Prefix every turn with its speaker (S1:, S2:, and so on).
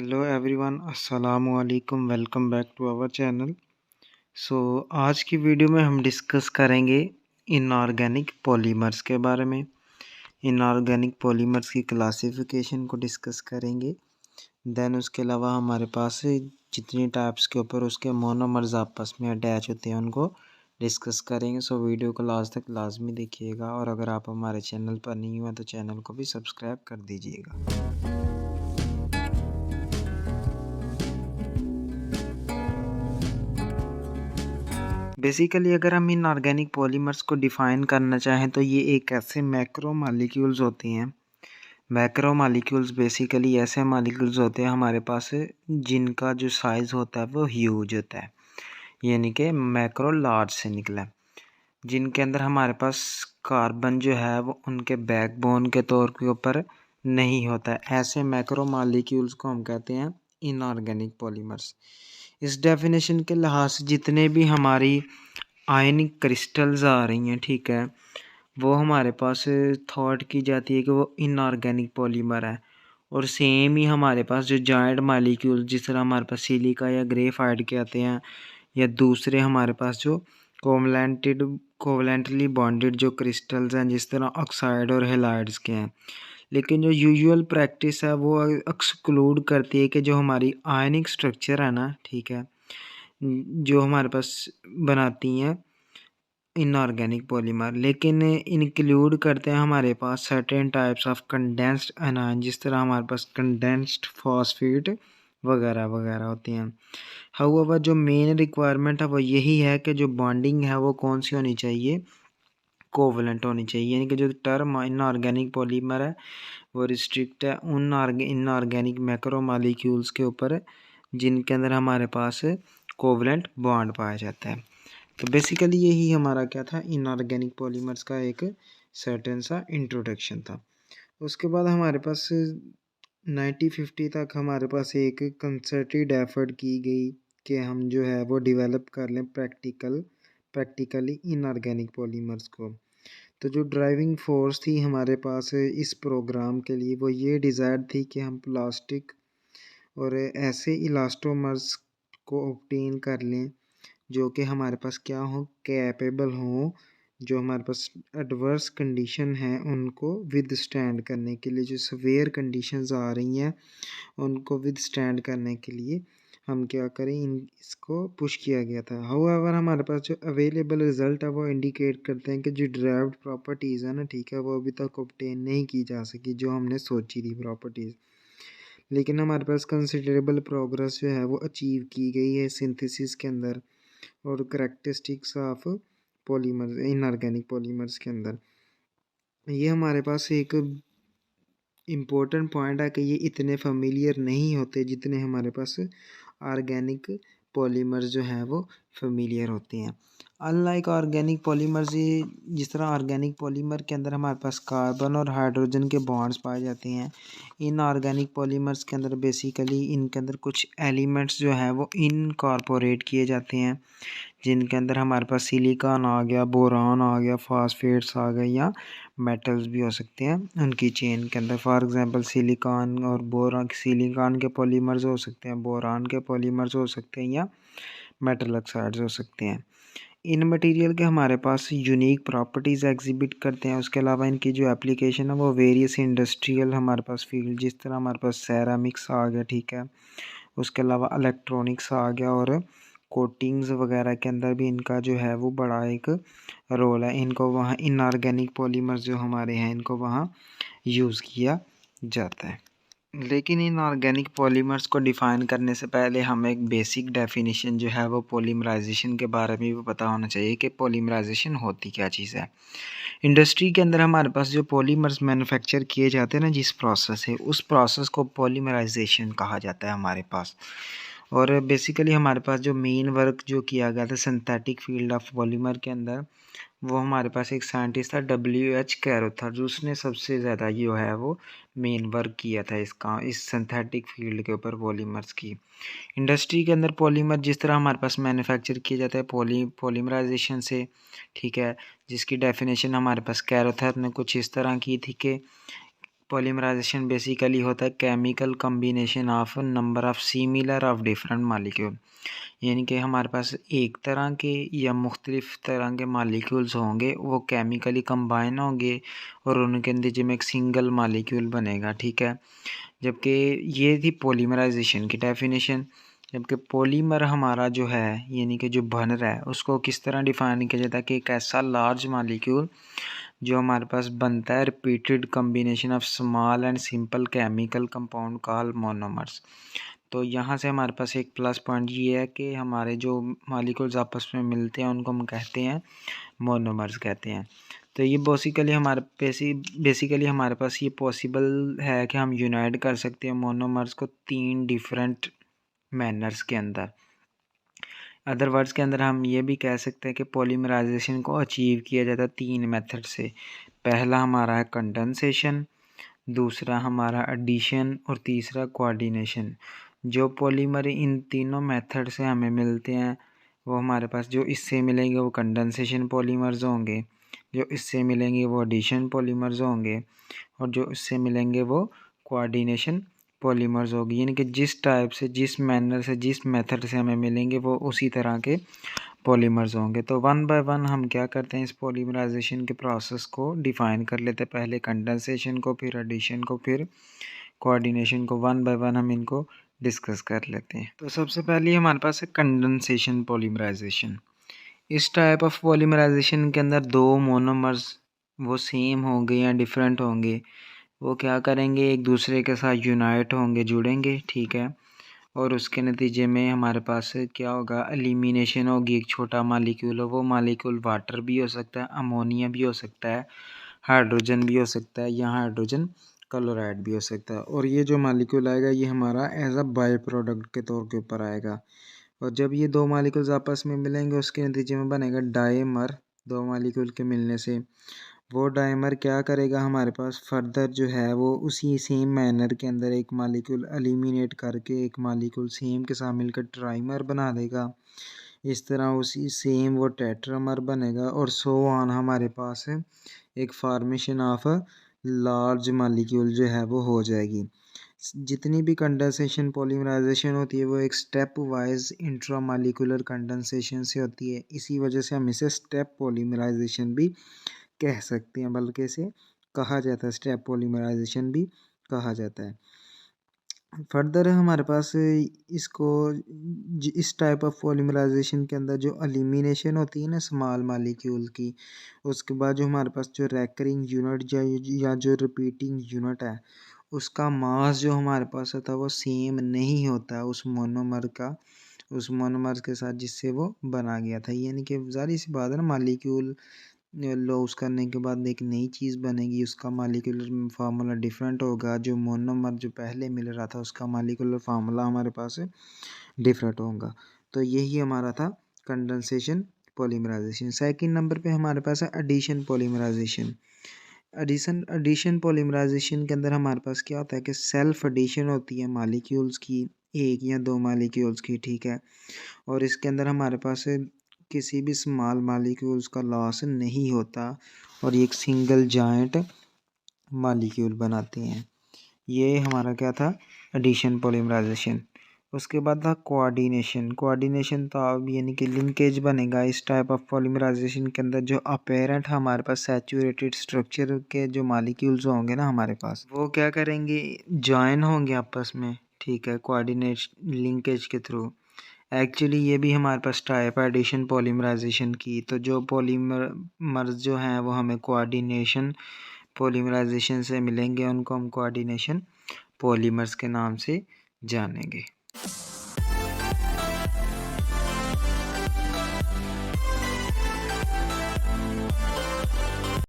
S1: Hello everyone, अस्सलामु अलैकुम। Welcome back to our channel. आज की वीडियो में हम डिस्कस करेंगे इनऑर्गेनिक पॉलीमर्स के बारे में। इनऑर्गेनिक पॉलीमर्स की क्लासिफिकेशन को डिस्कस करेंगे। देन उसके अलावा हमारे पास जितनी टाइप्स के ऊपर उसके मोनोमर्स आपस में अटैच होते हैं उनको डिस्कस करेंगे। वीडियो को लास्ट तक लाजमी देखिएगा, और अगर आप हमारे चैनल पर नहीं हुए तो चैनल को भी सब्सक्राइब कर दीजिएगा। बेसिकली अगर हम इन ऑर्गेनिक पॉलीमर्स को डिफ़ाइन करना चाहें तो ये एक ऐसे मैक्रो मॉलिक्यूल्स होते हैं। मैक्रो मॉलिक्यूल्स बेसिकली ऐसे मॉलिक्यूल्स होते हैं हमारे पास जिनका जो साइज़ होता है वो ह्यूज होता है, यानी कि मैक्रो लार्ज से निकला है, जिनके अंदर हमारे पास कार्बन जो है वो उनके बैकबोन के तौर के ऊपर नहीं होता है। ऐसे मैक्रो मॉलिक्यूल्स को हम कहते हैं इनऑर्गेनिक पॉलीमर्स। इस डेफिनेशन के लिहाज से जितने भी हमारी आयनिक क्रिस्टल्स आ रही हैं, ठीक है, वो हमारे पास थॉट की जाती है कि वो इनऑर्गेनिक पॉलीमर है। और सेम ही हमारे पास जो जॉइंट मॉलिक्यूल जिस तरह हमारे पास सिलिका या ग्रेफाइट के आते हैं, या दूसरे हमारे पास जो कोवलेंटली बॉन्डेड जो क्रिस्टल्स हैं जिस तरह ऑक्साइड और हेलाइड्स के हैं। लेकिन जो यूजुअल प्रैक्टिस है वो एक्सक्लूड करती है कि जो हमारी आयनिक स्ट्रक्चर है ना, ठीक है, जो हमारे पास बनाती हैं इनऑर्गेनिक पॉलीमर, लेकिन इंक्लूड करते हैं हमारे पास certain types of condensed anion, जिस तरह हमारे पास कंडेंस्ड फॉस्फेट वगैरह वगैरह होती हैं। हाउएवर जो मेन रिक्वायरमेंट है वो यही है कि जो बॉन्डिंग है वो कौन सी होनी चाहिए, कोवलेंट होनी चाहिए। यानी कि जो टर्म इनऑर्गेनिक पॉलीमर है वो रिस्ट्रिक्ट है उन इनऑर्गेनिक मैक्रो मॉलिक्यूल्स के ऊपर जिनके अंदर हमारे पास कोवलेंट बॉन्ड पाया जाता है। तो बेसिकली यही हमारा क्या था, इनऑर्गेनिक पॉलीमर्स का एक सर्टेन सा इंट्रोडक्शन था। उसके बाद हमारे पास 1950 तक हमारे पास एक कंसर्टेड एफर्ट की गई कि हम जो है वो डेवलप कर लें प्रैक्टिकली इनऑर्गेनिक पॉलीमर्स को। तो जो ड्राइविंग फोर्स थी हमारे पास इस प्रोग्राम के लिए वो ये डिज़ायर थी कि हम प्लास्टिक और ऐसे इलास्टोमर्स को ऑब्टेन कर लें जो कि हमारे पास क्या हो, कैपेबल हो, जो हमारे पास एडवर्स कंडीशन है उनको विदस्टैंड करने के लिए, जो सवेयर कंडीशंस आ रही हैं उनको विदस्टैंड करने के लिए हम क्या करें, इसको पुश किया गया था। हाउएवर हमारे पास जो अवेलेबल रिज़ल्ट है वो इंडिकेट करते हैं कि जो ड्राइव्ड प्रॉपर्टीज़ है ना, ठीक है, वो अभी तक ऑब्टेन नहीं की जा सकी जो हमने सोची थी प्रॉपर्टीज़। लेकिन हमारे पास कंसिडरेबल प्रोग्रेस जो है वो अचीव की गई है सिंथेसिस के अंदर और characteristics of polymers, inorganic polymers के अंदर। ये हमारे पास एक इम्पोर्टेंट पॉइंट है कि ये इतने फेमिलियर नहीं होते जितने हमारे पास ऑर्गेनिक पॉलीमर्स जो हैं वो फेमिलियर होते हैं। अनलाइक ऑर्गेनिक पॉलीमर्स, ये जिस तरह ऑर्गेनिक पॉलीमर के अंदर हमारे पास कार्बन और हाइड्रोजन के बॉन्ड्स पाए जाते हैं, इन ऑर्गेनिक पॉलीमर्स के अंदर बेसिकली इनके अंदर कुछ एलिमेंट्स जो हैं वो इनकॉर्पोरेट किए जाते हैं, जिनके अंदर हमारे पास सिलिकॉन आ गया, बोरान आ गया, फास्फेट्स आ गए, या मेटल्स भी हो सकते हैं उनकी चेन के अंदर। फॉर एग्जांपल सिलिकॉन और बोरान, सिलिकॉन के पॉलीमर्स हो सकते हैं, बोरान के पॉलीमर्स हो सकते हैं, या मेटल ऑक्साइड्स हो सकते हैं। इन मटेरियल के हमारे पास यूनिक प्रॉपर्टीज़ एग्जिबिट करते हैं। उसके अलावा इनकी जो एप्लीकेशन है वो वेरियस इंडस्ट्रियल हमारे पास फील्ड, जिस तरह हमारे पास सेरामिक्स आ गया, ठीक है, उसके अलावा इलेक्ट्रॉनिक्स आ गया, और कोटिंग्स वगैरह के अंदर भी इनका जो है वो बड़ा एक रोल है। इनको वहाँ इनऑर्गेनिक पॉलीमर्स जो हमारे हैं इनको वहाँ यूज़ किया जाता है। लेकिन इन ऑर्गेनिक पॉलीमर्स को डिफ़ाइन करने से पहले हमें एक बेसिक डेफिनेशन जो है वो पॉलीमराइजेशन के बारे में भी पता होना चाहिए कि पॉलीमराइजेशन होती क्या चीज़ है। इंडस्ट्री के अंदर हमारे पास जो पॉलीमर्स मैन्युफैक्चर किए जाते हैं ना, जिस प्रोसेस है उस प्रोसेस को पॉलीमराइजेशन कहा जाता है हमारे पास। और बेसिकली हमारे पास जो मेन वर्क जो किया गया था सिंथेटिक फील्ड ऑफ पॉलीमर के अंदर, वो हमारे पास एक साइंटिस्ट था W.H. कैरो था, जो उसने सबसे ज़्यादा जो है वो मेन वर्क किया था इस सिंथेटिक फील्ड के ऊपर पॉलीमर्स की। इंडस्ट्री के अंदर पॉलीमर जिस तरह हमारे पास मैन्युफैक्चर किया जाता है पॉलीमराइजेशन से, ठीक है, जिसकी डेफिनेशन हमारे पास कैरोथर ने कुछ इस तरह की थी कि पॉलीमराइजेशन बेसिकली होता है chemical combination of number of similar of different molecule, यानी कि हमारे पास एक तरह के या मुख्तलिफ तरह के मालिक्यूल्स होंगे, वो केमिकली कंबाइन होंगे और उनके नतीजे में एक सिंगल मालिक्यूल बनेगा, ठीक है। जबकि ये थी पॉलीमराइजेशन की डेफिनेशन। जबकि पॉलीमर हमारा जो है यानी कि जो बन रहा है उसको किस तरह डिफाइन किया जाता है कि एक ऐसा लार्ज मालिक्यूल जो हमारे पास बनता है repeated combination of small and simple chemical compound call monomers. तो यहाँ से हमारे पास एक प्लस पॉइंट ये है कि हमारे जो मालिक्यूल्स आपस में मिलते हैं उनको हम कहते हैं मोनोमर्स कहते हैं। तो ये बेसिकली हमारे पास ये पॉसिबल है कि हम यूनाइट कर सकते हैं मोनोमर्स को 3 डिफरेंट मैनर्स के अंदर। अदर वर्ड्स के अंदर हम ये भी कह सकते हैं कि पॉलीमराइजेशन को अचीव किया जाता है 3 मेथड से। पहला हमारा है कंडेंसेशन, दूसरा हमारा एडिशन और तीसरा कोऑर्डिनेशन। जो पॉलीमर इन तीनों मेथड से हमें मिलते हैं वो हमारे पास जो इससे मिलेंगे वो कंडेंसेशन पॉलीमर्स होंगे, जो इससे मिलेंगे वो एडिशन पॉलीमर्स होंगे और जो इससे मिलेंगे वो कोऑर्डिनेशन पॉलीमर्स होगी। यानी कि जिस टाइप से, जिस मैनर से, जिस मेथड से हमें मिलेंगे वो उसी तरह के पॉलीमर्स होंगे। तो वन बाय वन हम क्या करते हैं, इस पॉलीमराइजेशन के प्रोसेस को डिफ़ाइन कर लेते हैं। पहले कंडेंसेशन को, फिर एडिशन को, फिर कोऑर्डिनेशन को। वन बाय वन हम इनको डिस्कस कर लेते हैं। तो सबसे पहले हमारे पास है कंडेंसेशन पॉलीमराइजेशन। इस टाइप ऑफ पॉलीमराइजेशन के अंदर दो मोनोमर्स वो सेम होंगे या डिफरेंट होंगे, वो क्या करेंगे, एक दूसरे के साथ यूनाइट होंगे, जुड़ेंगे, ठीक है। और उसके नतीजे में हमारे पास क्या होगा, एलिमिनेशन होगी। एक छोटा मालिक्यूल हो, वो मालिक्यूल वाटर भी हो सकता है, अमोनिया भी हो सकता है, हाइड्रोजन भी हो सकता है, या हाइड्रोजन क्लोराइड भी हो सकता है। और ये जो मालिक्यूल आएगा ये हमारा एज अ बाई प्रोडक्ट के तौर के ऊपर आएगा। और जब ये दो मालिक्यूल्स आपस में मिलेंगे उसके नतीजे में बनेगा डाइमर। दो मालिक्यूल के मिलने से वो डाइमर क्या करेगा, हमारे पास फर्दर जो है वो उसी सेम मैनर के अंदर एक मालिक्यूल एलिमिनेट करके एक मालिक्यूल सेम के साथ मिलकर ट्राइमर बना देगा। इस तरह उसी सेम वो टेट्रामर बनेगा और सो ऑन हमारे पास है एक formation of a large molecule जो है वो हो जाएगी। जितनी भी कंडेंसेशन पॉलीमराइजेशन होती है वो एक स्टेप वाइज इंट्रामॉलिक्यूलर कंडेंसेशन से होती है। इसी वजह से हम इसे स्टेप पॉलीमराइजेशन भी कह सकते हैं, बल्कि इसे कहा जाता है, स्टेप पॉलीमराइजेशन भी कहा जाता है। फर्दर हमारे पास इसको इस टाइप ऑफ पॉलीमराइजेशन के अंदर जो एलिमिनेशन होती है ना स्मॉल मालिक्यूल की, उसके बाद जो हमारे पास जो रैकरिंग यूनिट या जो रिपीटिंग यूनिट है उसका मास जो हमारे पास होता है वो सेम नहीं होता है उस मोनोमर का, उस मोनोमर के साथ जिससे वो बना गया था। यानी कि ज़ाहिर सी बात है ना, मालिक्यूल लॉस करने के बाद एक नई चीज़ बनेगी, उसका मालिकुलर फार्मूला डिफरेंट होगा। जो मोनोमर जो पहले मिल रहा था उसका मालिकुलर फार्मूला हमारे पास डिफरेंट होगा। तो यही हमारा था कंडेंसेशन पॉलीमराइजेशन। सेकंड नंबर पे हमारे पास है एडिशन पॉलीमराइजेशन। एडिशन पॉलीमराइजेशन के अंदर हमारे पास क्या होता है कि सेल्फ एडिशन होती है मालिक्यूल्स की, एक या दो मालिक्यूल्स की, ठीक है। और इसके अंदर हमारे पास किसी भी स्मॉल मालिक्यूल्स का लॉस नहीं होता और ये एक सिंगल जॉइंट मालिक्यूल बनाते हैं। ये हमारा क्या था, एडिशन पॉलीमराइजेशन। उसके बाद था कोऑर्डिनेशन। कोऑर्डिनेशन तो अब यानी कि लिंकेज बनेगा इस टाइप ऑफ पॉलीमराइजेशन के अंदर। जो अपेरेंट हमारे पास सैचुरेटेड स्ट्रक्चर के जो मालिक्यूल्स होंगे ना हमारे पास, वो क्या करेंगे, जॉइन होंगे आपस में, ठीक है, कोऑर्डिनेशन लिंकेज के थ्रू। एक्चुअली ये भी हमारे पास टाइप है एडिशन पॉलीमराइजेशन की। तो जो पॉलीमर्स जो हैं वो हमें कोऑर्डिनेशन पॉलीमराइजेशन से मिलेंगे, उनको हम कोऑर्डिनेशन पॉलीमर्स के नाम से जानेंगे।